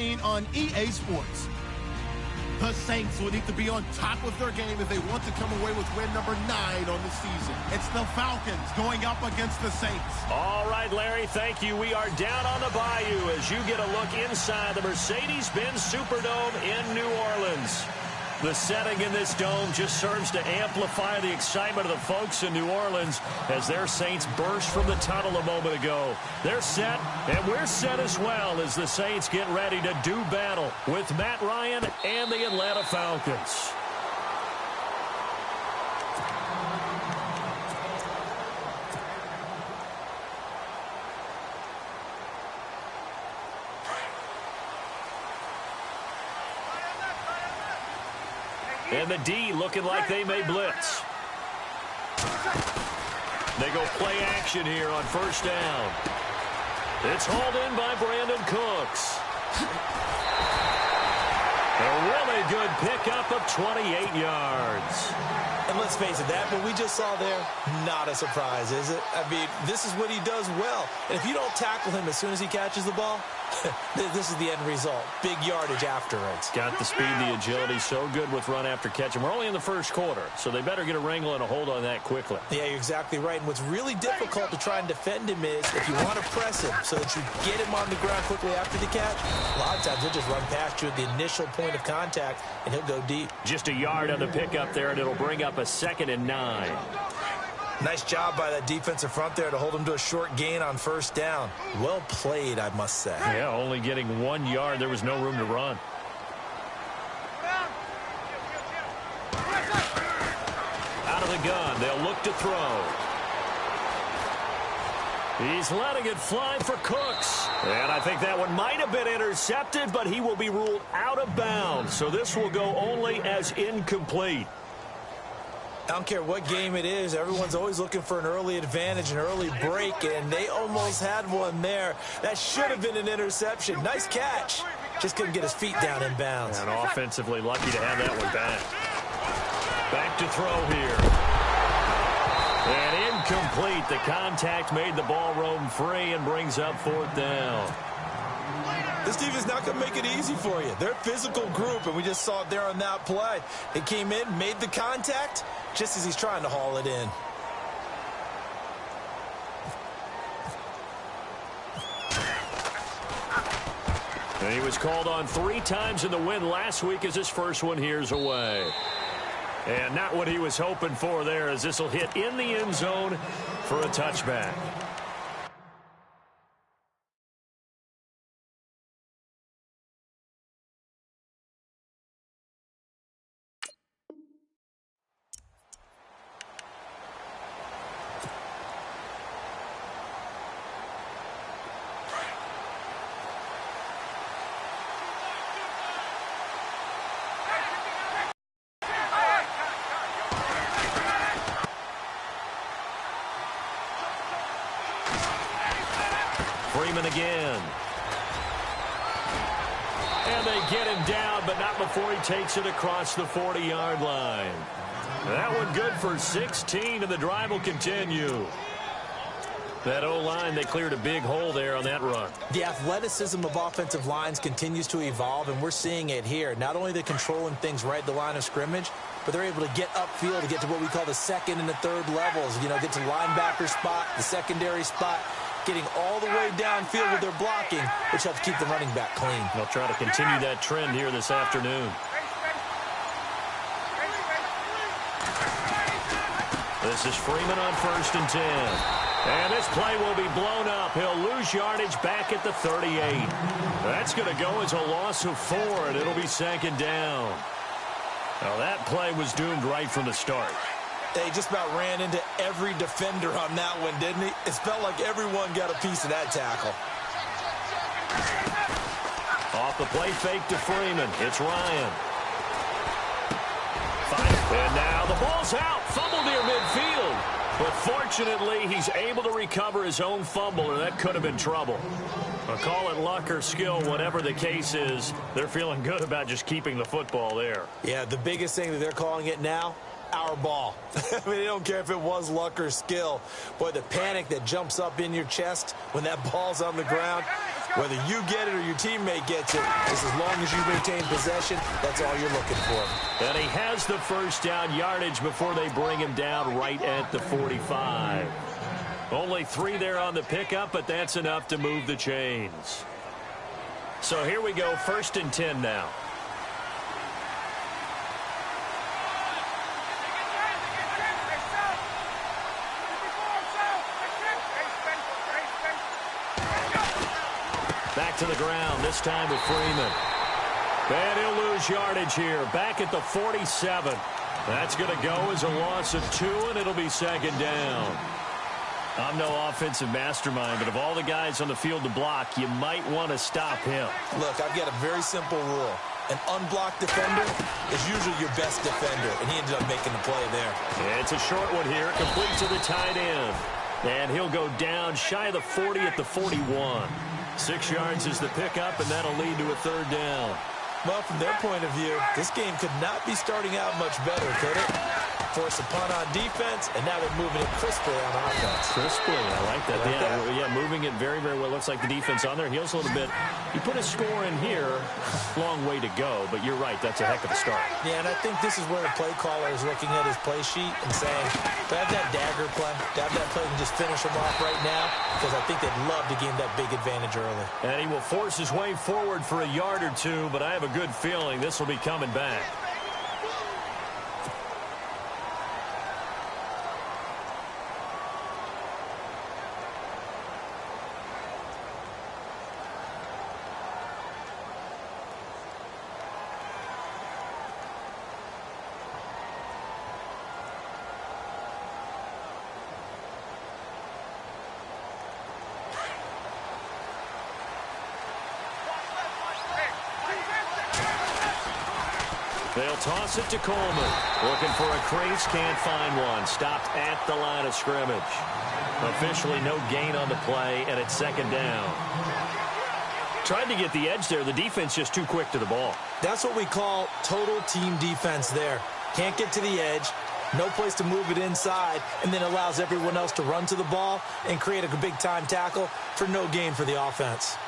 14 on EA Sports. The Saints will need to be on top of their game if they want to come away with win number 9 on the season. It's the Falcons going up against the Saints. All right, Larry, thank you. We are down on the bayou as you get a look inside the Mercedes-Benz Superdome in New Orleans. The setting in this dome just serves to amplify the excitement of the folks in New Orleans as their Saints burst from the tunnel a moment ago. They're set, and we're set as well as the Saints get ready to do battle with Matt Ryan and the Atlanta Falcons. And the D looking like they may blitz. They go play action here on first down. It's hauled in by Brandon Cooks. A really good pickup of 28 yards. And let's face it, that what we just saw there, not a surprise, is it? I mean, this is what he does well. And if you don't tackle him as soon as he catches the ball, this is the end result. Big yardage afterwards. Got the speed, the agility, so good with run after catch. And we're only in the first quarter, so they better get a wrangle and a hold on that quickly. Yeah, you're exactly right. And what's really difficult to try and defend him is if you want to press him so that you get him on the ground quickly after the catch, a lot of times he'll just run past you at the initial point of contact, and he'll go deep. Just a yard on the pickup there, and it'll bring up a 2nd and 9. Nice job by that defensive front there to hold him to a short gain on first down. Well played, I must say. Yeah, only getting 1 yard. There was no room to run. Out of the gun, they'll look to throw. He's letting it fly for Cooks. And I think that one might have been intercepted, but he will be ruled out of bounds. So this will go only as incomplete. I don't care what game it is. Everyone's always looking for an early advantage, an early break, and they almost had one there. That should have been an interception. Nice catch. Just couldn't get his feet down in bounds. And offensively lucky to have that one back. Back to throw here. And incomplete. The contact made the ball roam free and brings up 4th down. This defense is not going to make it easy for you. They're a physical group, and we just saw it there on that play. They came in, made the contact, just as he's trying to haul it in. And he was called on 3 times in the win last week as his first one here's away. And not what he was hoping for there, as this will hit in the end zone for a touchback. Freeman again. And they get him down, but not before he takes it across the 40-yard line. That one good for 16, and the drive will continue. That O-line, they cleared a big hole there on that run. The athleticism of offensive lines continues to evolve, and we're seeing it here. Not only they're controlling things right at the line of scrimmage, but they're able to get upfield to get to what we call the 2nd and the 3rd levels. You know, get to linebacker spot, the secondary spot, getting all the way downfield with their blocking, which helps keep the running back clean. They'll try to continue that trend here this afternoon. This is Freeman on 1st and 10. And this play will be blown up. He'll lose yardage back at the 38. That's going to go as a loss of 4, and it'll be 2nd down. Now, that play was doomed right from the start. They just about ran into every defender on that one, didn't he? It felt like everyone got a piece of that tackle. Off the play fake to Freeman. It's Ryan. And now the ball's out. Fumble near midfield. But fortunately, he's able to recover his own fumble, or that could have been trouble. I'll call it luck or skill, whatever the case is. They're feeling good about just keeping the football there. Yeah, the biggest thing that they're calling it now, our ball. I mean, they don't care if it was luck or skill. Boy, the panic that jumps up in your chest when that ball's on the ground, Whether you get it or your teammate gets it, just as long as you maintain possession, that's all you're looking for. And he has the first down yardage before they bring him down right at the 45. Only 3 there on the pickup, but that's enough to move the chains. So here we go, 1st and 10 now. Back to the ground, this time with Freeman. And he'll lose yardage here, back at the 47. That's going to go as a loss of 2, and it'll be 2nd down. I'm no offensive mastermind, but of all the guys on the field to block, you might want to stop him. Look, I've got a very simple rule. An unblocked defender is usually your best defender, and he ended up making the play there. It's a short one here, complete to the tight end. And he'll go down shy of the 40 at the 41. 6 yards is the pickup, and that'll lead to a 3rd down. Well, from their point of view, this game could not be starting out much better, could it? Force a punt on defense, and now they're moving it crisply on offense. Crisply, I like that. Yeah, moving it very, very well. Looks like the defense on their heels a little bit. You put a score in here, long way to go, but you're right, that's a heck of a start. Yeah, and I think this is where the play caller is looking at his play sheet and saying, to have that dagger play, to have that play and just finish them off right now, because I think they'd love to gain that big advantage early. And he will force his way forward for a yard or 2, but I have a good feeling this will be coming back. They'll toss it to Coleman. Looking for a crease, can't find one. Stopped at the line of scrimmage. Officially no gain on the play, and it's 2nd down. Tried to get the edge there. The defense just too quick to the ball. That's what we call total team defense there. Can't get to the edge, no place to move it inside, and then allows everyone else to run to the ball and create a big-time tackle for no gain for the offense.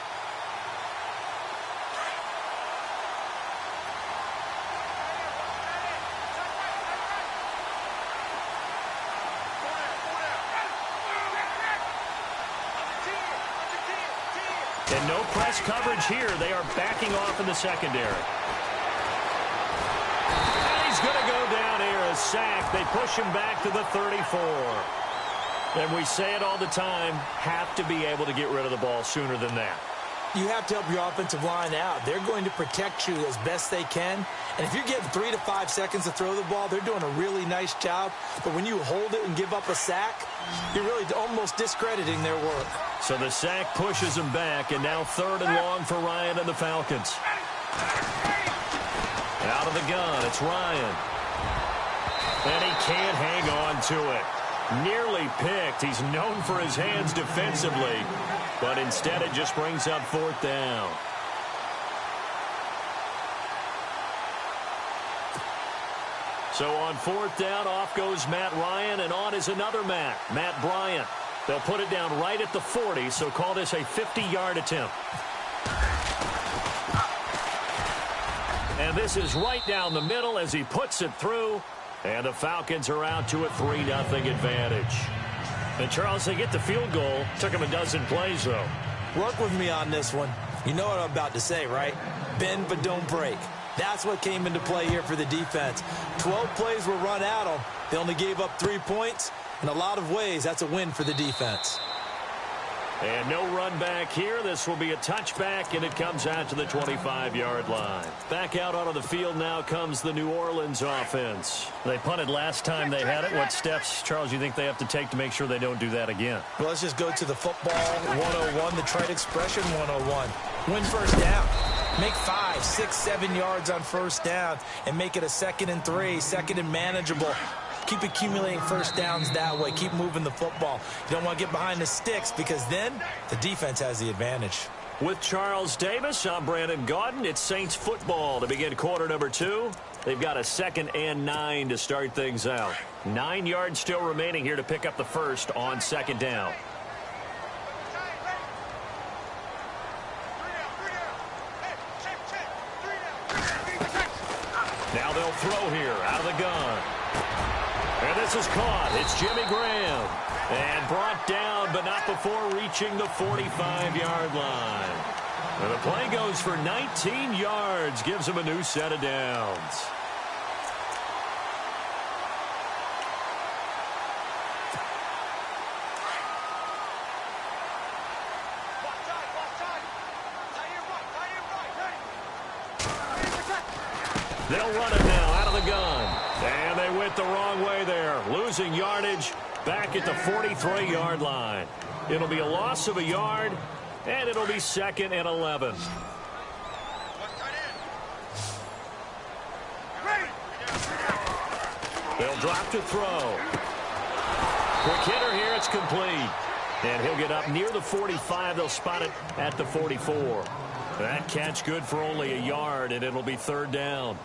And no press coverage here. They are backing off in the secondary. And he's going to go down here, a sack. They push him back to the 34. And we say it all the time, have to be able to get rid of the ball sooner than that. You have to help your offensive line out. They're going to protect you as best they can. And if you're getting 3 to 5 seconds to throw the ball, they're doing a really nice job. But when you hold it and give up a sack, you're really almost discrediting their work. So the sack pushes him back, and now 3rd and long for Ryan and the Falcons. Out of the gun, it's Ryan. And he can't hang on to it. Nearly picked. He's known for his hands defensively, but instead it just brings up 4th down. So on 4th down, off goes Matt Ryan, and on is another Matt Bryant. They'll put it down right at the 40, so call this a 50-yard attempt. And this is right down the middle as he puts it through. And the Falcons are out to a 3-0 advantage. And, Charles, they get the field goal. Took him a dozen plays, though. Work with me on this one. You know what I'm about to say, right? Bend but don't break. That's what came into play here for the defense. 12 plays were run at them. They only gave up 3 points. In a lot of ways, that's a win for the defense. And no run back here. This will be a touchback, and it comes out to the 25-yard line. Back out onto the field now comes the New Orleans offense. They punted last time they had it. What steps, Charles, you think they have to take to make sure they don't do that again? Well, let's just go to the football 101, the trade expression 101. Win first down. Make 5, 6, 7 yards on first down and make it a 2nd and 3, 2nd and manageable. Keep accumulating first downs that way. Keep moving the football. You don't want to get behind the sticks because then the defense has the advantage. With Charles Davis, I'm Brandon Gaudin. It's Saints football to begin quarter number 2. They've got a 2nd and 9 to start things out. 9 yards still remaining here to pick up the first on 2nd down. They'll throw here out of the gun. And this is caught. It's Jimmy Graham. And brought down, but not before reaching the 45-yard line. And the play goes for 19 yards. Gives him a new set of downs. They'll run it now out of the gun. And they went the wrong way there. Losing yardage back at the 43-yard line. It'll be a loss of a yard, and it'll be 2nd and 11. They'll drop to throw. Quick hitter here. It's complete. And he'll get up near the 45. They'll spot it at the 44. That catch good for only a yard, and it'll be 3rd down.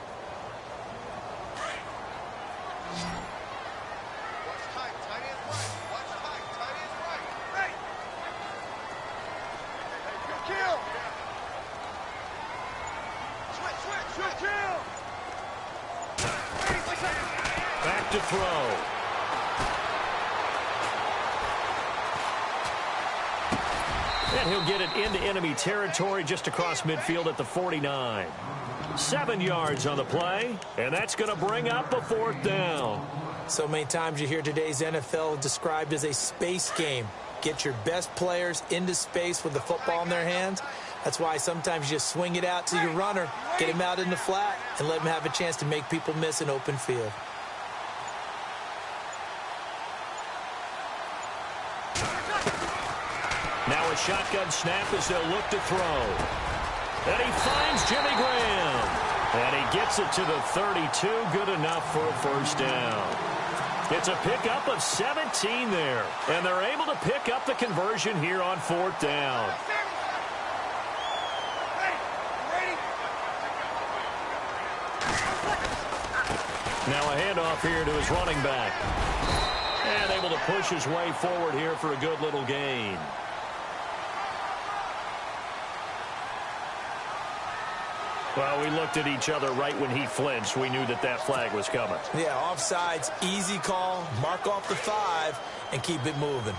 Back to throw. And he'll get it into enemy territory just across midfield at the 49. 7 yards on the play, and that's going to bring up a 4th down. So many times you hear today's NFL described as a space game. Get your best players into space with the football in their hands. That's why sometimes you just swing it out to your runner, get him out in the flat, and let him have a chance to make people miss an open field. Now a shotgun snap as they'll look to throw. And he finds Jimmy Graham. And he gets it to the 32. Good enough for a 1st down. It's a pickup of 17 there. And they're able to pick up the conversion here on 4th down. Now a handoff here to his running back. And able to push his way forward here for a good little gain. Well, we looked at each other right when he flinched. We knew that that flag was coming. Yeah, offsides, easy call, mark off the 5, and keep it moving.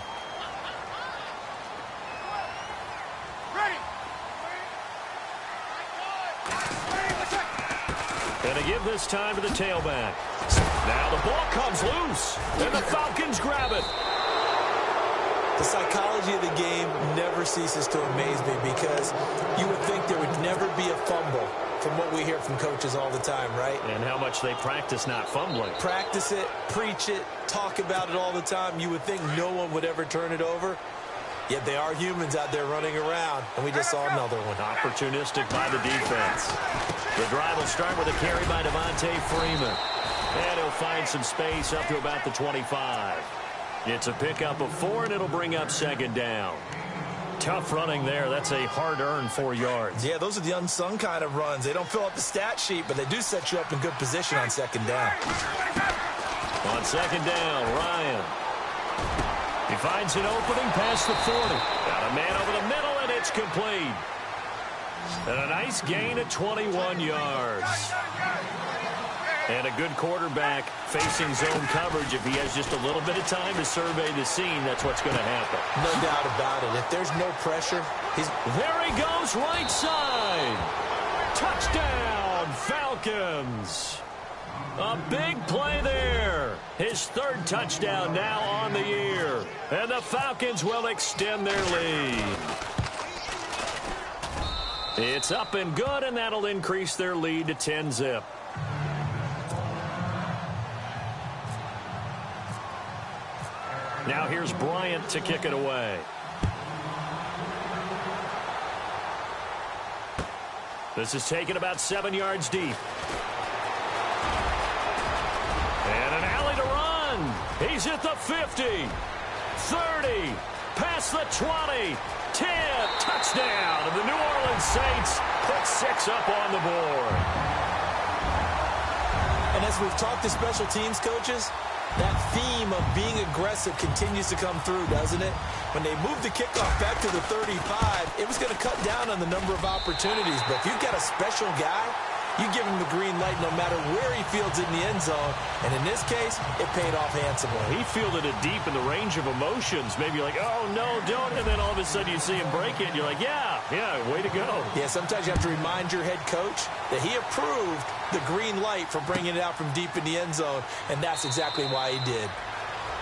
And to give this time to the tailback. Now the ball comes loose, and the Falcons grab it. The psychology of the game never ceases to amaze me because you would think there would never be a fumble from what we hear from coaches all the time, right? And how much they practice not fumbling. Practice it, preach it, talk about it all the time. You would think no one would ever turn it over. Yet they are humans out there running around, and we just saw another one. Opportunistic by the defense. The drive will start with a carry by Devontae Freeman. And he'll find some space up to about the 25. It's a pickup of 4, and it'll bring up 2nd down. Tough running there. That's a hard-earned 4 yards. Yeah, those are the unsung kind of runs. They don't fill up the stat sheet, but they do set you up in good position on 2nd down. On 2nd down, Ryan. He finds an opening past the 40. Got a man over the middle, and it's complete. And a nice gain of 21 yards. And a good quarterback facing zone coverage. If he has just a little bit of time to survey the scene, that's what's going to happen. No doubt about it. If there's no pressure, there he goes, right side. Touchdown, Falcons. A big play there. His 3rd touchdown now on the year. And the Falcons will extend their lead. It's up and good, and that'll increase their lead to 10-zip. Now here's Bryant to kick it away. This is taken about 7 yards deep. And an alley to run. He's at the 50, 30, past the 20, 10, touchdown. And the New Orleans Saints put 6 up on the board. And as we've talked to special teams coaches, that theme of being aggressive continues to come through, doesn't it? When they moved the kickoff back to the 35, it was going to cut down on the number of opportunities. But if you've got a special guy You give him the green light no matter where he fields it in the end zone. And in this case, it paid off handsomely. He fielded it deep in the range of emotions. Maybe like, oh, no, don't. And then all of a sudden you see him break it. And you're like, yeah, way to go. Yeah, sometimes you have to remind your head coach that he approved the green light for bringing it out from deep in the end zone. And that's exactly why he did.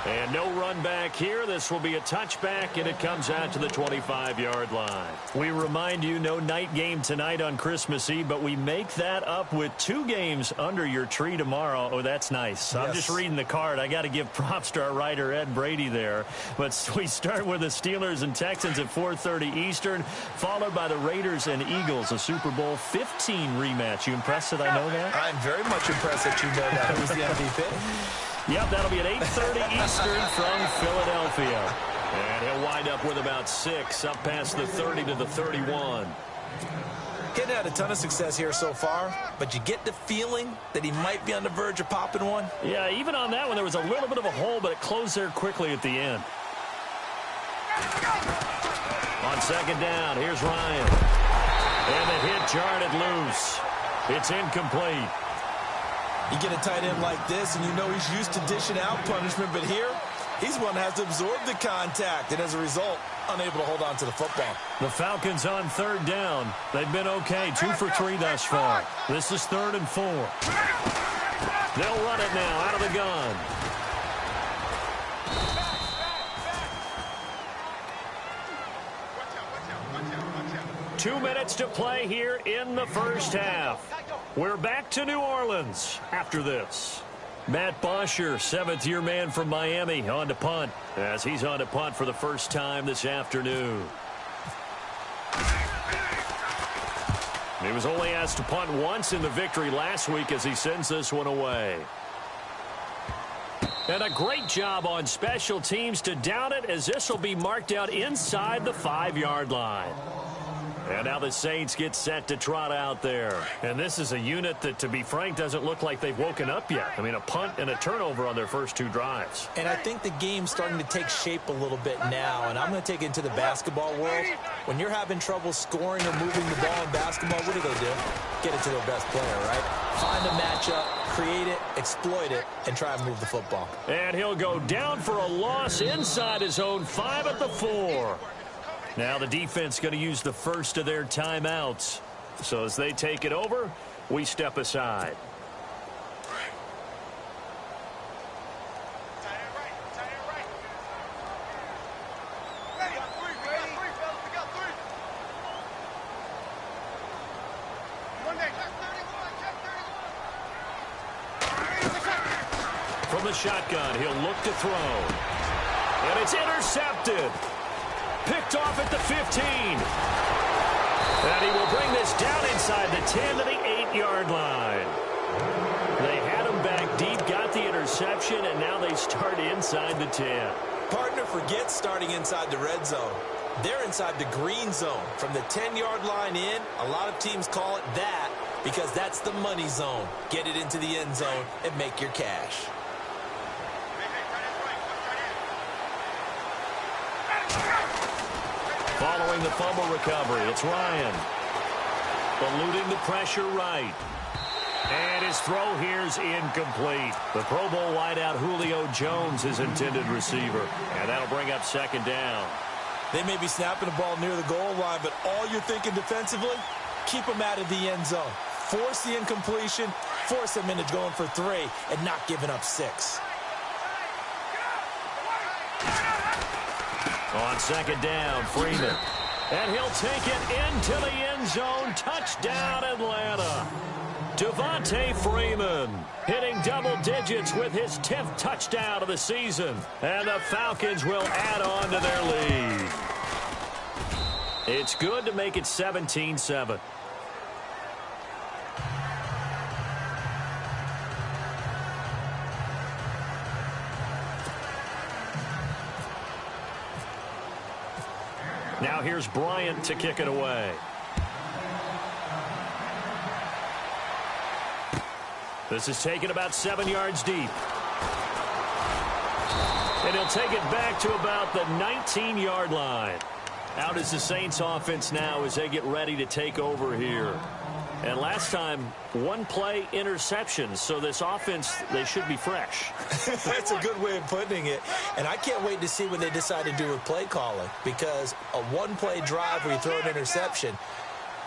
And no run back here. This will be a touchback, and it comes out to the 25-yard line. We remind you, no night game tonight on Christmas Eve, but we make that up with 2 games under your tree tomorrow. Oh, that's nice. Yes. I'm just reading the card. I got to give props to our writer, Ed Brady, there. But we start with the Steelers and Texans at 4:30 Eastern, followed by the Raiders and Eagles, a Super Bowl 15 rematch. You impressed that I know that? I'm very much impressed that you know that. Who was the MVP? Yep, that'll be at 8:30 Eastern from Philadelphia. And he'll wind up with about 6, up past the 30 to the 31. Getting had a ton of success here so far, but you get the feeling that he might be on the verge of popping one. Yeah, even on that one, there was a little bit of a hole, but it closed there quickly at the end. On second down, here's Ryan. And the hit jarred it loose. It's incomplete. You get a tight end like this, and you know he's used to dishing out punishment, but here, he's one that has to absorb the contact, and as a result, unable to hold on to the football. The Falcons on third down. They've been okay, 2 for 3 thus far. This is 3rd and 4. They'll run it now out of the gun. Two minutes to play here in the first half. We're back to New Orleans after this. Matt Bosher, 7th-year man from Miami, on to punt, as he's on to punt for the first time this afternoon. He was only asked to punt once in the victory last week as he sends this one away. And a great job on special teams to down it, as this will be marked out inside the 5-yard line. And now the Saints get set to trot out there. And this is a unit that, to be frank, doesn't look like they've woken up yet. I mean, a punt and a turnover on their first 2 drives. And I think the game's starting to take shape a little bit now. And I'm going to take it into the basketball world. When you're having trouble scoring or moving the ball in basketball, what do? Get it to their best player, right? Find a matchup, create it, exploit it, and try and move the football. And he'll go down for a loss inside his own 5 at the 4. Now the defense going to use the first of their timeouts. So as they take it over, we step aside. From the shotgun, he'll look to throw. And it's intercepted. Picked off at the 15. And he will bring this down inside the 10 to the 8-yard line. They had him back deep, got the interception, and now they start inside the 10. Partner forgets starting inside the red zone. They're inside the green zone. From the 10-yard line in, a lot of teams call it that because that's the money zone. Get it into the end zone and make your cash. Following the fumble recovery, it's Ryan. Eluding the pressure right. And his throw here's incomplete. The Pro Bowl wideout Julio Jones, his intended receiver. And that'll bring up second down. They may be snapping the ball near the goal line, but all you're thinking defensively, keep them out of the end zone. Force the incompletion, force them into going for 3, and not giving up 6. On second down, Freeman. And he'll take it into the end zone. Touchdown, Atlanta. Devontae Freeman hitting double digits with his 10th touchdown of the season. And the Falcons will add on to their lead. It's good to make it 17-7. Now here's Bryant to kick it away. This is taken about 7 yards deep. And he'll take it back to about the 19-yard line. Out is the Saints offense now as they get ready to take over here. And last time, one-play interception. So this offense, they should be fresh. That's a good way of putting it. And I can't wait to see what they decide to do with play calling, because a one-play drive where you throw an interception,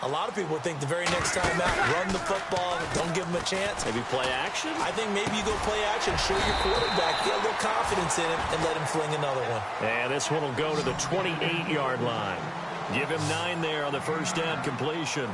a lot of people think the very next time out, run the football, don't give them a chance. Maybe play action? I think maybe you go play action, show your quarterback, get a little confidence in him, and let him fling another one. And this one will go to the 28-yard line. Give him 9 there on the first down completion.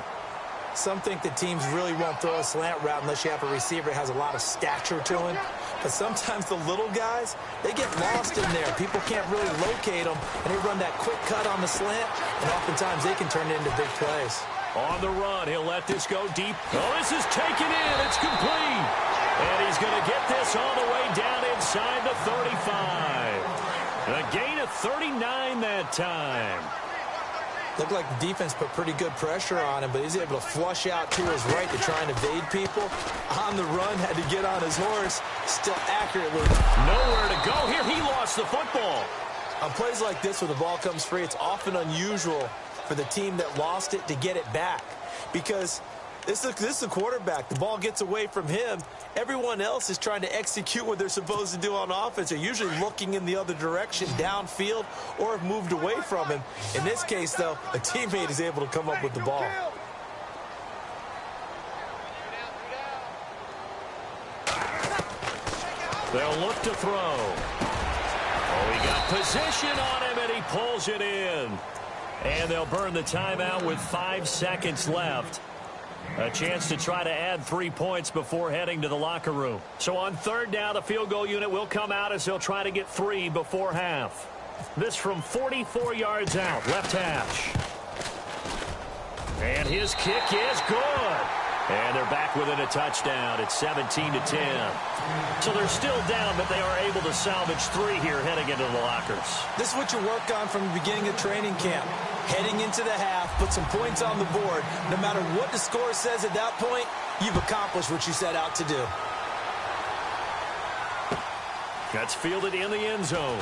Some think that teams really won't throw a slant route unless you have a receiver that has a lot of stature to him. But sometimes the little guys, they get lost in there. People can't really locate them, and they run that quick cut on the slant, and oftentimes they can turn it into big plays. On the run, he'll let this go deep. Oh, this is taken in. It's complete. And he's going to get this all the way down inside the 35. A gain of 39 that time. Looked like the defense put pretty good pressure on him, but he's able to flush out to his right to try and evade people. On the run, had to get on his horse, still accurately. Nowhere to go here. He lost the football. On plays like this where the ball comes free, it's often unusual for the team that lost it to get it back, because this is a quarterback. The ball gets away from him. Everyone else is trying to execute what they're supposed to do on offense. They're usually looking in the other direction, downfield, or have moved away from him. In this case, though, a teammate is able to come up with the ball. They'll look to throw. Oh, he got position on him, and he pulls it in. And they'll burn the timeout with 5 seconds left. A chance to try to add 3 points before heading to the locker room. So on third down, the field goal unit will come out as they'll try to get 3 before half. This from 44 yards out, left hash. And his kick is good. And they're back within a touchdown. It's 17-10. So they're still down, but they are able to salvage 3 here heading into the lockers. This is what you work on from the beginning of training camp. Heading into the half, put some points on the board. No matter what the score says at that point, you've accomplished what you set out to do. That's fielded in the end zone.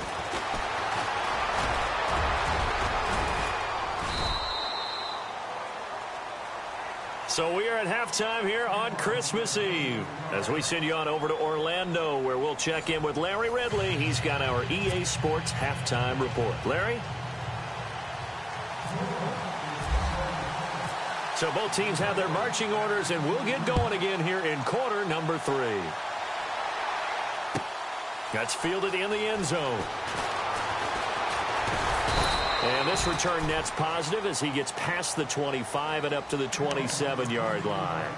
So we are at halftime here on Christmas Eve as we send you on over to Orlando, where we'll check in with Larry Ridley. He's got our EA Sports halftime report. Larry? So both teams have their marching orders, and we'll get going again here in quarter number 3. That's fielded in the end zone. And this return net's positive as he gets past the 25 and up to the 27-yard line.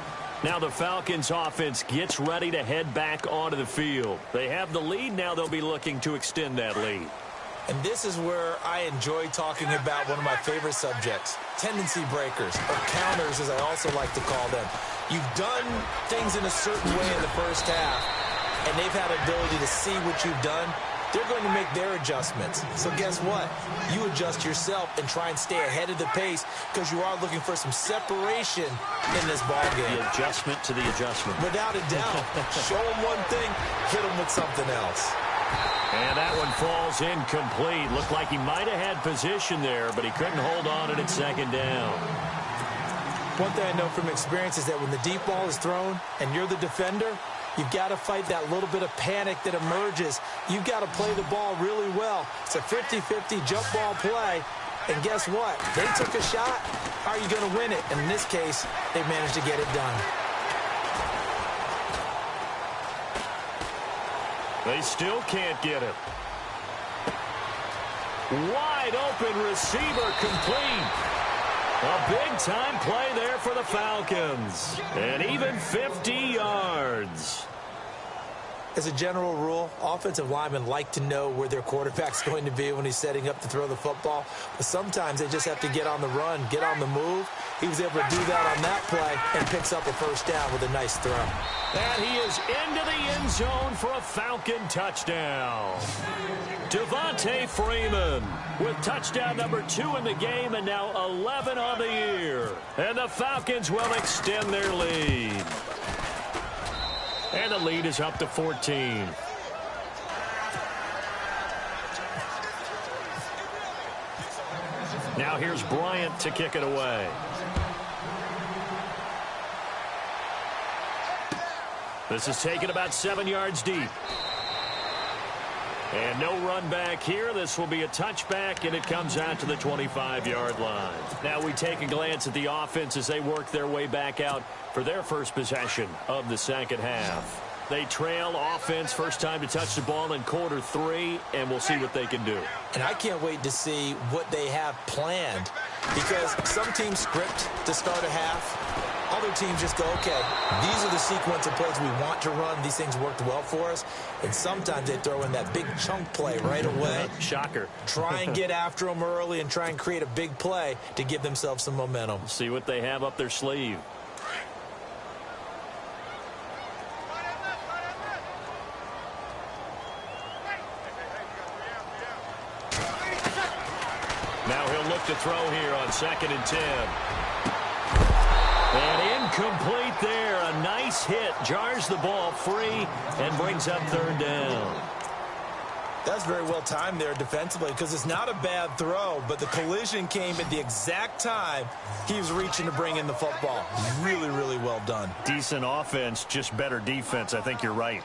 Now the Falcons offense gets ready to head back onto the field. They have the lead. Now they'll be looking to extend that lead. And this is where I enjoy talking about one of my favorite subjects, tendency breakers, or counters as I also like to call them. You've done things in a certain way in the first half, and they've had the ability to see what you've done. They're going to make their adjustments. So guess what? You adjust yourself and try and stay ahead of the pace, because you are looking for some separation in this ballgame. The adjustment to the adjustment. Without a doubt. Show them one thing, hit them with something else. And that one falls incomplete. Looked like he might have had position there, but he couldn't hold on to it at second down. One thing I know from experience is that when the deep ball is thrown and you're the defender, you've got to fight that little bit of panic that emerges. You've got to play the ball really well. It's a 50-50 jump ball play. And guess what? They took a shot. How are you going to win it? And in this case, they managed to get it done. They still can't get it. Wide open receiver complete. A big-time play there for the Falcons. And even 50 yards. As a general rule, offensive linemen like to know where their quarterback's going to be when he's setting up to throw the football. But sometimes they just have to get on the run, get on the move. He was able to do that on that play and picks up a first down with a nice throw. And he is into the end zone for a Falcon touchdown. Devontae Freeman with touchdown number 2 in the game, and now 11 on the year. And the Falcons will extend their lead. And the lead is up to 14. Now here's Bryant to kick it away. This is taken about 7 yards deep. And no run back here. This will be a touchback, and it comes out to the 25-yard line. Now we take a glance at the offense as they work their way back out for their first possession of the second half. They trail offense, first time to touch the ball in quarter 3, and we'll see what they can do. And I can't wait to see what they have planned, because some teams script to start a half. Other teams just go, okay, these are the sequence of plays we want to run. These things worked well for us. And sometimes they throw in that big chunk play right away. Shocker. Try and get after them early and try and create a big play to give themselves some momentum. See what they have up their sleeve. Now he'll look to throw here on 2nd and 10. And incomplete there. A nice hit. Jars the ball free and brings up 3rd down. That's very well timed there defensively, because it's not a bad throw, but the collision came at the exact time he was reaching to bring in the football. Really, really well done. Decent offense, just better defense. I think you're right.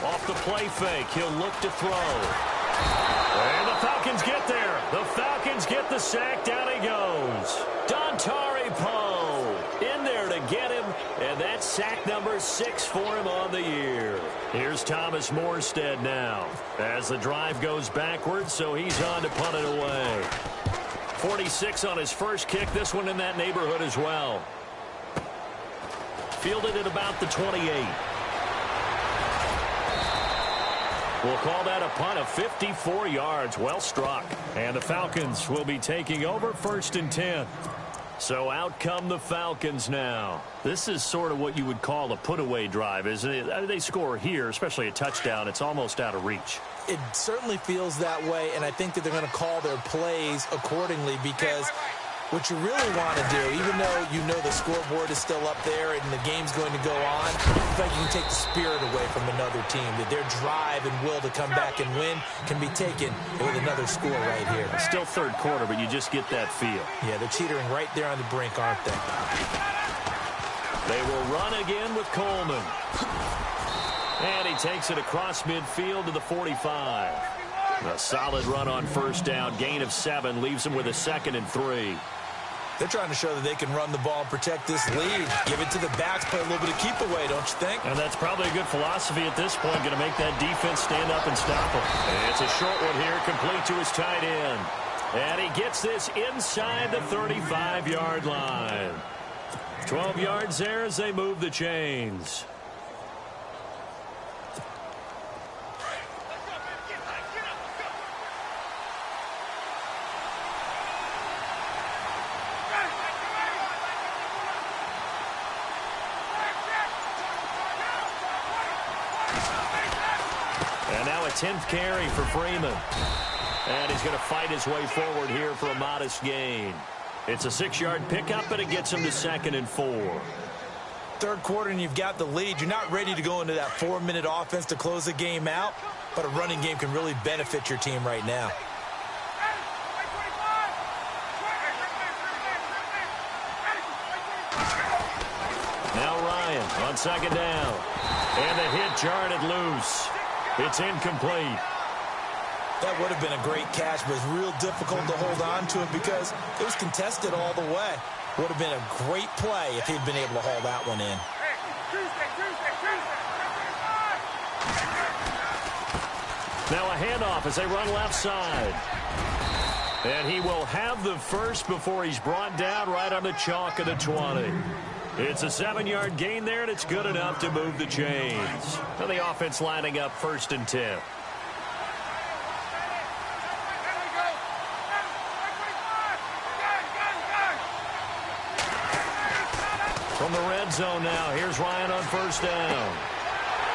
Off the play fake, he'll look to throw. And the Falcons get there. The Falcons get the sack. Down he goes. Dontari Poe in there to get him, and that's sack number 6 for him on the year. Here's Thomas Morstead now as the drive goes backwards, so he's on to punt it away. 46 on his first kick, this one in that neighborhood as well. Fielded at about the 28. We'll call that a punt of 54 yards. Well struck. And the Falcons will be taking over 1st and 10. So out come the Falcons now. This is sort of what you would call a put-away drive, isn't it? They score here, especially a touchdown. It's almost out of reach. It certainly feels that way, and I think that they're going to call their plays accordingly, because what you really want to do, even though you know the scoreboard is still up there and the game's going to go on, in fact, you can take the spirit away from another team, that their drive and will to come back and win can be taken with another score right here. Still 3rd quarter, but you just get that feel. Yeah, they're teetering right there on the brink, aren't they? They will run again with Coleman. And he takes it across midfield to the 45. A solid run on 1st down. Gain of 7 leaves him with a 2nd and 3. They're trying to show that they can run the ball and protect this lead. Give it to the backs, play a little bit of keep away, don't you think? And that's probably a good philosophy at this point. Going to make that defense stand up and stop him. And it's a short one here, complete to his tight end. And he gets this inside the 35-yard line. 12 yards there as they move the chains. And now a 10th carry for Freeman. And he's going to fight his way forward here for a modest gain. It's a 6-yard pickup, but it gets him to 2nd and 4. 3rd quarter and you've got the lead. You're not ready to go into that 4-minute offense to close the game out, but a running game can really benefit your team right now. Now Ryan on 2nd down. And the hit jarred it loose. It's incomplete. That would have been a great catch, but it's real difficult to hold on to it because it was contested all the way. Would have been a great play if he'd been able to haul that one in. Now a handoff as they run left side. And he will have the first before he's brought down right on the chalk of the 20. It's a 7-yard gain there, and it's good enough to move the chains. And the offense lining up 1st and 10. From the red zone now, here's Ryan on 1st down.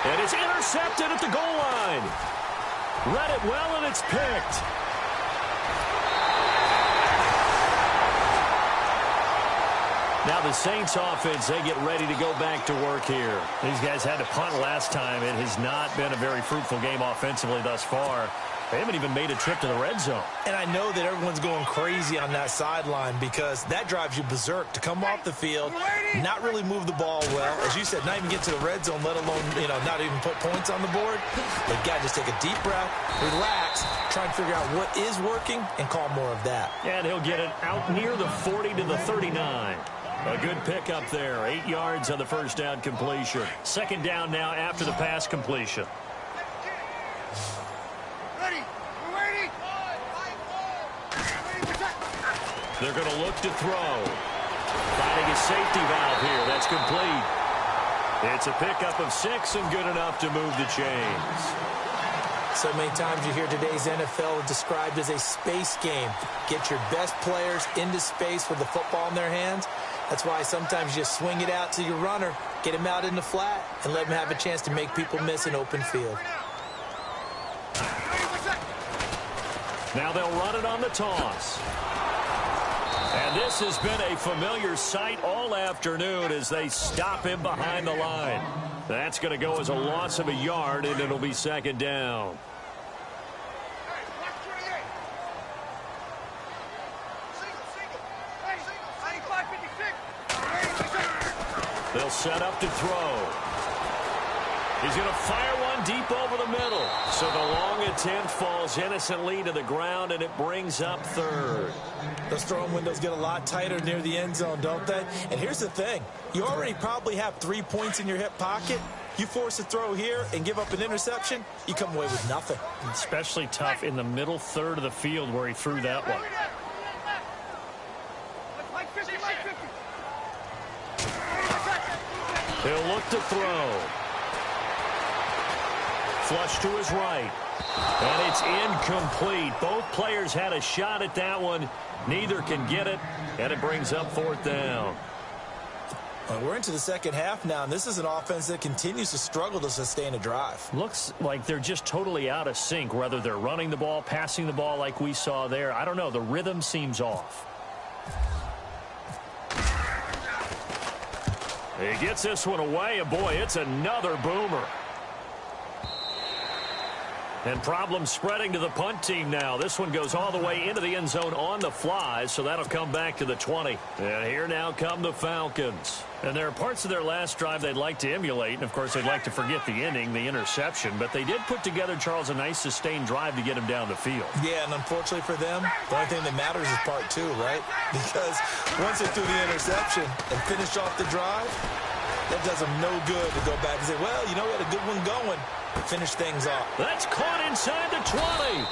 And it's intercepted at the goal line. Read it well, and it's picked. Now the Saints offense, they get ready to go back to work here. These guys had to punt last time. It has not been a very fruitful game offensively thus far. They haven't even made a trip to the red zone. And I know that everyone's going crazy on that sideline because that drives you berserk to come off the field, not really move the ball well. As you said, not even get to the red zone, let alone, not even put points on the board. They've got to just take a deep breath, relax, try and figure out what is working, and call more of that. And he'll get it out near the 40 to the 39. A good pickup there. 8 yards on the first down completion. Second down now after the pass completion. They're going to look to throw. Finding a safety valve here. That's complete. It's a pickup of 6 and good enough to move the chains. So many times you hear today's NFL described as a space game. Get your best players into space with the football in their hands. That's why sometimes you just swing it out to your runner, get him out in the flat, and let him have a chance to make people miss an open field. Now they'll run it on the toss. And this has been a familiar sight all afternoon as they stop him behind the line. That's going to go as a loss of a yard, and it'll be second down. They'll set up to throw. He's going to fire one deep over the middle. So the long attempt falls innocently to the ground, and it brings up third. Those throwing windows get a lot tighter near the end zone, don't they? And here's the thing. You already probably have 3 points in your hip pocket. You force a throw here and give up an interception, you come away with nothing. Especially tough in the middle third of the field where he threw that one. He'll look to throw. Flush to his right. And it's incomplete. Both players had a shot at that one. Neither can get it, and it brings up fourth down. Well, we're into the second half now, and this is an offense that continues to struggle to sustain a drive. Looks like they're just totally out of sync, whether they're running the ball, passing the ball like we saw there. I don't know. The rhythm seems off. He gets this one away, and boy, it's another boomer. And problems spreading to the punt team now. This one goes all the way into the end zone on the fly, so that'll come back to the 20. And here now come the Falcons. And there are parts of their last drive they'd like to emulate. And, of course, they'd like to forget the inning, the interception. But they did put together, Charles, a nice sustained drive to get him down the field. Yeah, and unfortunately for them, the only thing that matters is part 2, right? Because once they threw the interception and finished off the drive, that does them no good to go back and say, well, we had a good one going. Finish things off. That's caught inside the 20.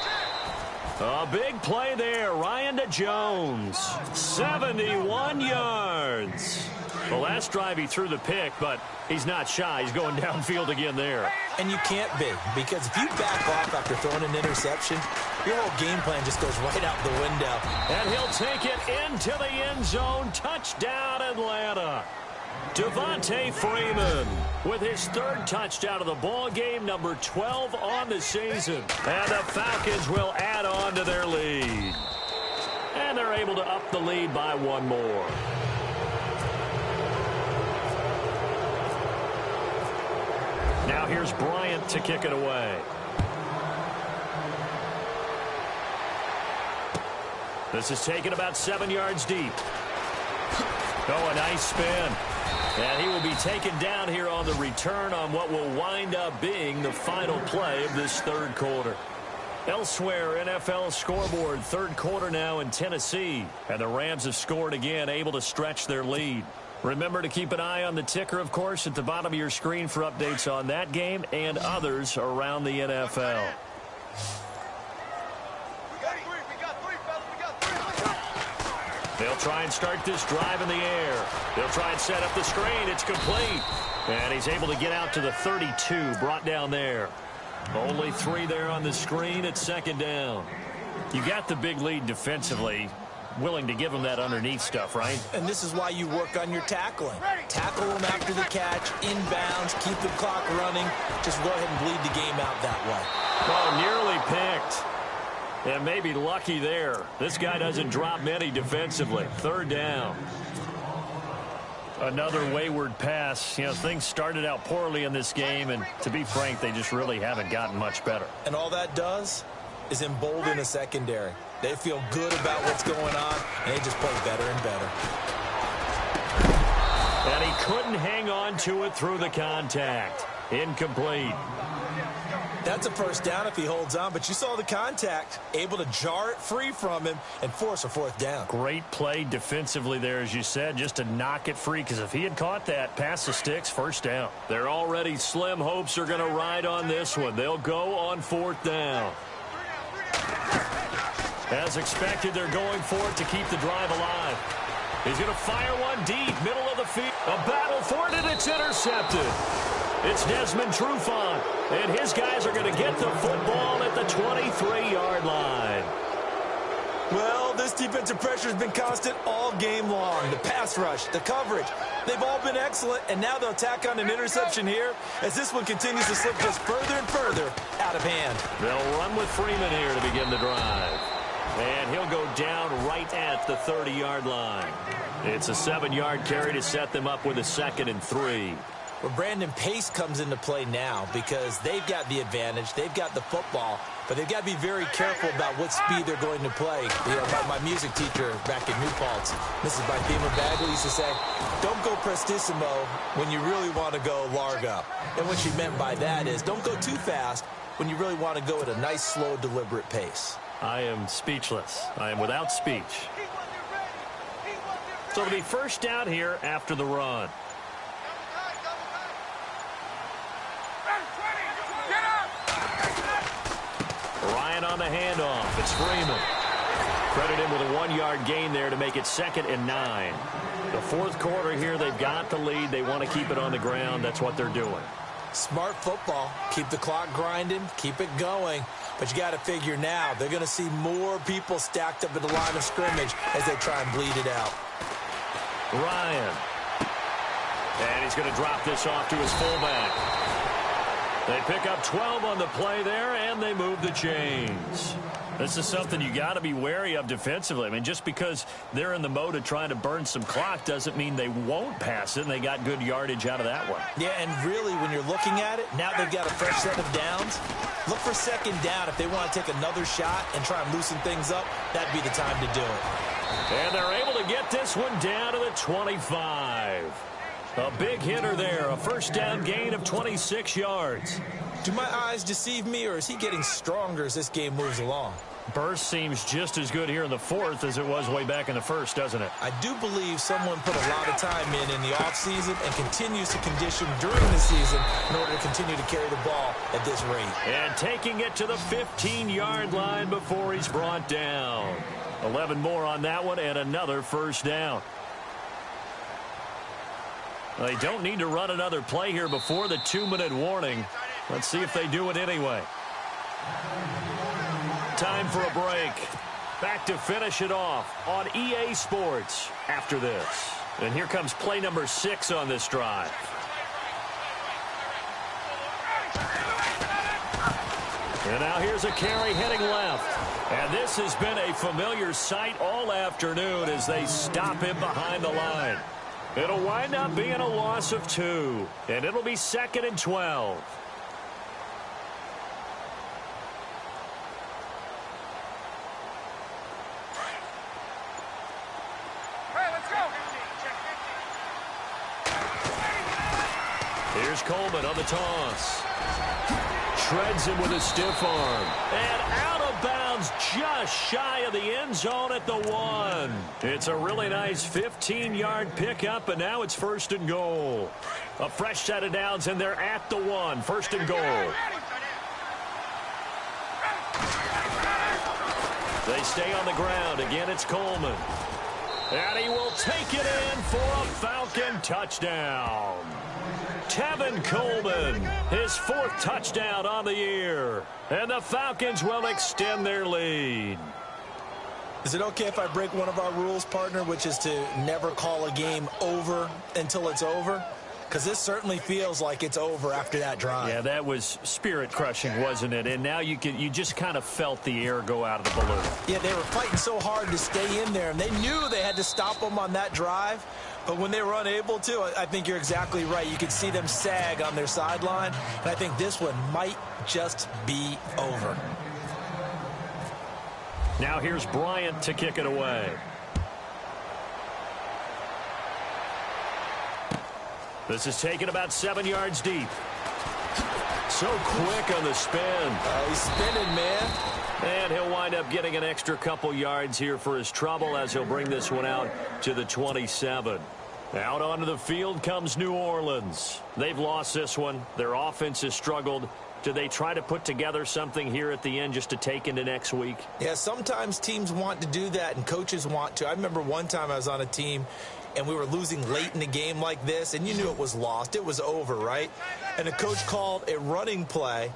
A big play there. Ryan to Jones. 71 yards. The last drive he threw the pick, but he's not shy. He's going downfield again there. And you can't be, because if you back off after throwing an interception, your whole game plan just goes right out the window. And he'll take it into the end zone. Touchdown, Atlanta. Devontae Freeman with his third touchdown of the ball game, number 12 on the season. And the Falcons will add on to their lead. And they're able to up the lead by one more. Now here's Bryant to kick it away. This is taken about 7 yards deep. Oh, a nice spin. And he will be taken down here on the return on what will wind up being the final play of this third quarter. Elsewhere, NFL scoreboard, third quarter now in Tennessee. And the Rams have scored again, able to stretch their lead. Remember to keep an eye on the ticker, of course, at the bottom of your screen for updates on that game and others around the NFL. They'll try and start this drive in the air. They'll try and set up the screen. It's complete. And he's able to get out to the 32, brought down there. Only 3 there on the screen at second down. You got the big lead defensively. Willing to give them that underneath stuff, right? And this is why you work on your tackling. Tackle them after the catch, inbounds, keep the clock running. Just go ahead and bleed the game out that way. Oh, nearly picked. And maybe lucky there. This guy doesn't drop many defensively. Third down. Another wayward pass. Things started out poorly in this game, and to be frank, they just really haven't gotten much better. And all that does, is embolden the secondary. They feel good about what's going on, and they just play better and better. And he couldn't hang on to it through the contact. Incomplete. That's a first down if he holds on, but you saw the contact, able to jar it free from him and force a fourth down. Great play defensively there, as you said, just to knock it free, because if he had caught that, pass the sticks, first down. Their already slim hopes are going to ride on this one. They'll go on fourth down. As expected, they're going for it to keep the drive alive. He's going to fire one deep, middle of the field. A battle for it, and it's intercepted. It's Desmond Trufant, and his guys are going to get the football at the 23-yard line. Well, this defensive pressure has been constant all game long. The pass rush, the coverage, they've all been excellent, and now they'll tack on an interception here as this one continues to slip just further and further out of hand. They'll run with Freeman here to begin the drive. And he'll go down right at the 30-yard line. It's a 7-yard carry to set them up with a 2nd and 3. Well, Brandon, pace comes into play now because they've got the advantage. They've got the football, but they've got to be very careful about what speed they're going to play. You know, my music teacher back in New Paltz, Mrs. Bythema Bagley, used to say, don't go prestissimo when you really want to go largo. And what she meant by that is don't go too fast when you really want to go at a nice, slow, deliberate pace. I am speechless. I am without speech. So it'll be first down here after the run. Ryan on the handoff. It's Freeman. Credit him with a 1-yard gain there to make it 2nd and 9. The fourth quarter here, they've got the lead. They want to keep it on the ground. That's what they're doing. Smart football. Keep the clock grinding. Keep it going. But you got to figure now, they're going to see more people stacked up at the line of scrimmage as they try and bleed it out. Ryan. And he's going to drop this off to his fullback. They pick up 12 on the play there, and they move the chains. This is something you got to be wary of defensively. I mean, just because they're in the mode of trying to burn some clock doesn't mean they won't pass it, and they got good yardage out of that one. Yeah, and really, when you're looking at it, now they've got a fresh set of downs. Look for 2nd down. If they want to take another shot and try and loosen things up, that'd be the time to do it. And they're able to get this one down to the 25. A big hitter there, a first down gain of 26 yards. Do my eyes deceive me, or is he getting stronger as this game moves along? Burst seems just as good here in the fourth as it was way back in the first, doesn't it? I do believe someone put a lot of time in the offseason and continues to condition during the season in order to continue to carry the ball at this rate. And taking it to the 15-yard line before he's brought down. 11 more on that one and another first down. They don't need to run another play here before the 2-minute warning. Let's see if they do it anyway. Time for a break. Back to finish it off on EA Sports after this. And here comes play number 6 on this drive. And now here's a carry heading left. And this has been a familiar sight all afternoon as they stop him behind the line. It'll wind up being a loss of 2. And it'll be 2nd and 12. Here's Coleman on the toss. Shreds him with a stiff arm. And out of bounds just shy of the end zone at the 1. It's a really nice 15-yard pickup, and now it's 1st and goal. A fresh set of downs, and they're at the 1. 1st and goal. They stay on the ground. Again, it's Coleman. And he will take it in for a Falcon touchdown. Tevin Coleman, his 4th touchdown on the year. And the Falcons will extend their lead. Is it okay if I break one of our rules, partner, which is to never call a game over until it's over? Because this certainly feels like it's over after that drive. Yeah, that was spirit-crushing, wasn't it? And now you just kind of felt the air go out of the balloon. Yeah, they were fighting so hard to stay in there, and they knew they had to stop them on that drive. But when they were unable to, I think you're exactly right. You could see them sag on their sideline, and I think this one might just be over. Now here's Bryant to kick it away. This is taken about 7 yards deep. So quick on the spin. He's spinning, man. And he'll wind up getting an extra couple yards here for his trouble as he'll bring this one out to the 27. Out onto the field comes New Orleans. They've lost this one. Their offense has struggled. Do they try to put together something here at the end just to take into next week? Yeah, sometimes teams want to do that and coaches want to. I remember one time I was on a team and we were losing late in the game like this, and you knew it was lost. It was over, right? And the coach called a running play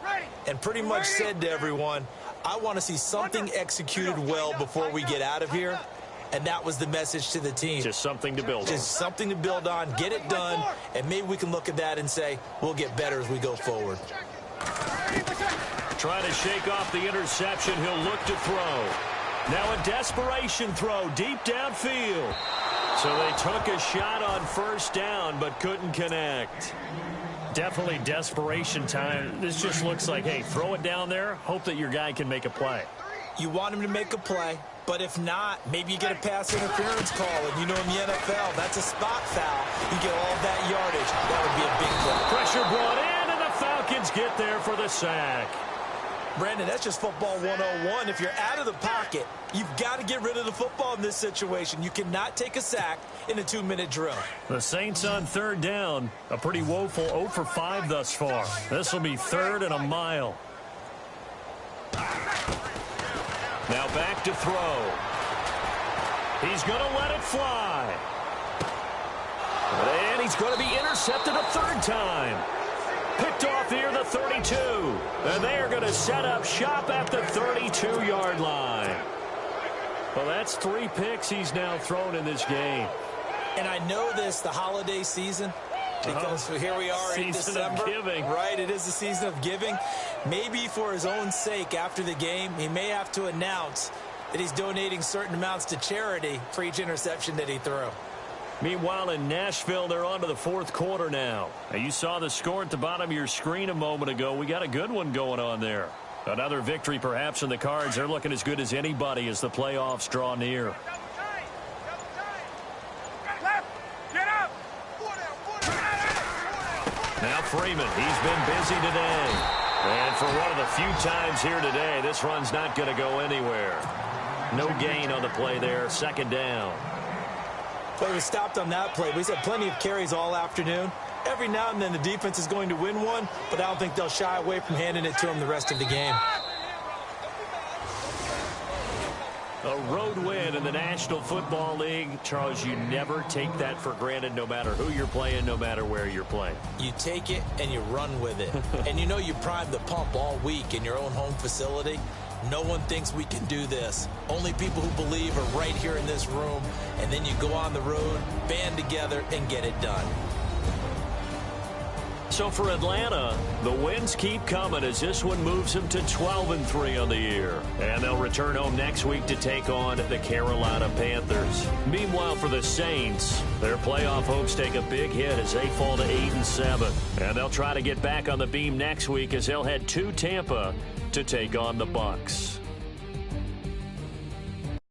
and pretty much said to everyone, I want to see something executed well before we get out of here. And that was the message to the team. Just something to build on. Just something to build on, get it done, and maybe we can look at that and say, we'll get better as we go forward. Trying to shake off the interception. He'll look to throw. Now a desperation throw deep downfield. So they took a shot on first down but couldn't connect. Definitely desperation time. This just looks like, hey, throw it down there, hope that your guy can make a play. You want him to make a play, but if not, maybe you get a pass interference call. And you know in the NFL, that's a spot foul. You get all of that yardage. That would be a big play. Pressure brought in, and the Falcons get there for the sack. Brandon, that's just football 101. If you're out of the pocket, you've got to get rid of the football in this situation. You cannot take a sack in a 2-minute drill. The Saints on third down. A pretty woeful 0 for 5 thus far. This will be 3rd and a mile. Now back to throw. He's going to let it fly. And he's going to be intercepted a 3rd time. Picked off near the 32. And they are going to set up shop at the 32-yard line. Well, that's 3 picks he's now thrown in this game. And I know this, the holiday season, because here we are in December. Season of giving. Right, it is the season of giving. Maybe for his own sake after the game, he may have to announce that he's donating certain amounts to charity for each interception that he threw. Meanwhile, in Nashville, they're on to the 4th quarter now. You saw the score at the bottom of your screen a moment ago. We got a good one going on there. Another victory perhaps in the cards. They're looking as good as anybody as the playoffs draw near. Now Freeman, he's been busy today. And for one of the few times here today, this run's not going to go anywhere. No gain on the play there, 2nd down. Play was stopped on that play. We've had plenty of carries all afternoon. Every now and then the defense is going to win one, but I don't think they'll shy away from handing it to him the rest of the game. A road win in the National Football League. Charles, you never take that for granted no matter who you're playing, no matter where you're playing. You take it and you run with it. And you know you primed the pump all week in your own home facility. No one thinks we can do this. Only people who believe are right here in this room. And then you go on the road, band together, and get it done. So for Atlanta, the wins keep coming as this one moves them to 12-3 on the year. And they'll return home next week to take on the Carolina Panthers. Meanwhile, for the Saints, their playoff hopes take a big hit as they fall to 8-7. And they'll try to get back on the beam next week as they'll head to Tampa to take on the Bucs.